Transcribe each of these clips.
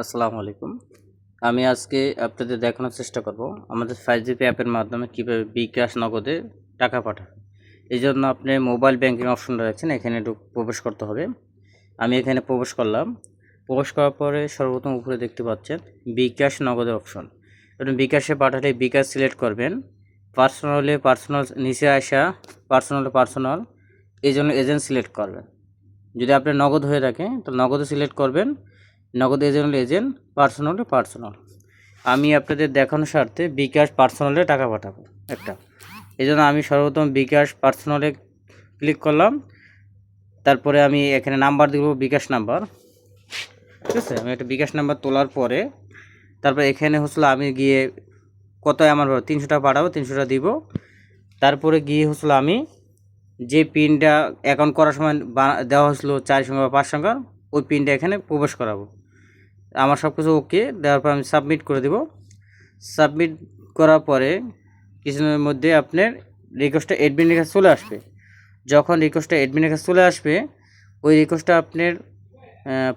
আসসালামু আলাইকুম। আমি আজকে আপনাদের দেখানোর চেষ্টা করব আমাদের 5GP অ্যাপের মাধ্যমে কীভাবে বিকাশ নগদে টাকা পাঠাবেন। এইজন্য আপনি মোবাইল ব্যাংকিং অপশনটা দেখছেন, এখানে একটু প্রবেশ করতে হবে। আমি এখানে প্রবেশ করলাম। প্রবেশ করার পরে সর্বপ্রথম উপরে দেখতে পাচ্ছেন বিকাশ নগদের অপশন। আপনি বিকাশে পাঠালে বিকাশ সিলেক্ট করবেন। পার্সোনাল হলে পার্সোনাল, নিচে আসা পার্সোনাল, এই জন্য এজেন্ট সিলেক্ট করবেন। যদি আপনার নগদ হয়ে থাকে তো নগদে সিলেক্ট করবেন। নগদ এজেন্ট, পার্সোনাল। আমি আপনাদের দেখানোর স্বার্থে বিকাশ পার্সোনালে টাকা পাঠাবো একটা। এই জন্য আমি সর্বপ্রথম বিকাশ পার্সোনালে ক্লিক করলাম। তারপরে আমি এখানে নাম্বার দিব, বিকাশ নাম্বার। ঠিক আছে, আমি একটা বিকাশ নাম্বার তোলার পরে তারপরে এখানে হচ্ছিল আমি গিয়ে কত আমার 300 টাকা পাঠাবো, 300 টাকা দিব। তারপরে গিয়ে হচ্ছিল আমি যে পিনটা অ্যাকাউন্ট করার সময় দেওয়া হয়েছিল 4 সংখ্যা বা 5 সংখ্যা, ওই পিনটা এখানে প্রবেশ করাবো। আমার সব কিছু ওকে দেওয়ার পর আমি সাবমিট করে দেব। সাবমিট করার পরে কিছুদিনের মধ্যে আপনার রিকোয়েস্টটা অ্যাডমিনের কাছে চলে আসবে। যখন রিকোয়েস্টটা অ্যাডমিনের কাছে চলে আসবে, ওই রিকোয়েস্টটা আপনার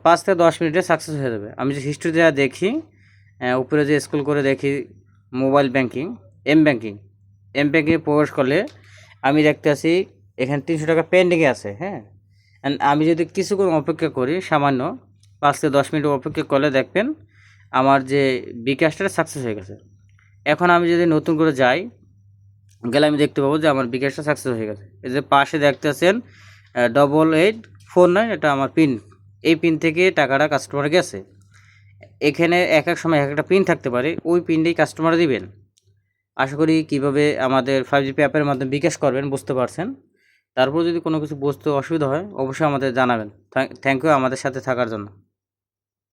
5 থেকে 10 মিনিটে সাকসেস হয়ে যাবে। আমি যে হিস্ট্রিতে দেখি, উপরে যে স্ক্রল করে দেখি মোবাইল ব্যাংকিং, এম ব্যাংকিংয়ে প্রবেশ করলে আমি দেখতে আছি এখানে 300 টাকা পেন্ডিংয়ে আছে। হ্যাঁ, আমি যদি কিছুক্ষণ অপেক্ষা করি, সামান্য 5 থেকে 10 মিনিট অপেক্ষা করলে দেখবেন আমার যে বিকাশটা সাকসেস হয়ে গেছে। এখন আমি যদি নতুন করে যাই, গেলে আমি দেখতে পাবো যে আমার বিকাশটা সাকসেস হয়ে গেছে। এই যে পাশে দেখতেছেন 8849, এটা আমার পিন। এই পিন থেকে টাকাটা কাস্টমার গেছে। এখানে এক এক সময় এক একটা পিন থাকতে পারে, ওই পিনটাই কাস্টমার দিবেন। আশা করি কীভাবে আমাদের 5GP অ্যাপের মাধ্যমে বিকাশ করবেন বুঝতে পারছেন। তারপর যদি কোনো কিছু বুঝতে অসুবিধা হয় অবশ্যই আমাদের জানাবেন। থ্যাংক ইউ আমাদের সাথে থাকার জন্য।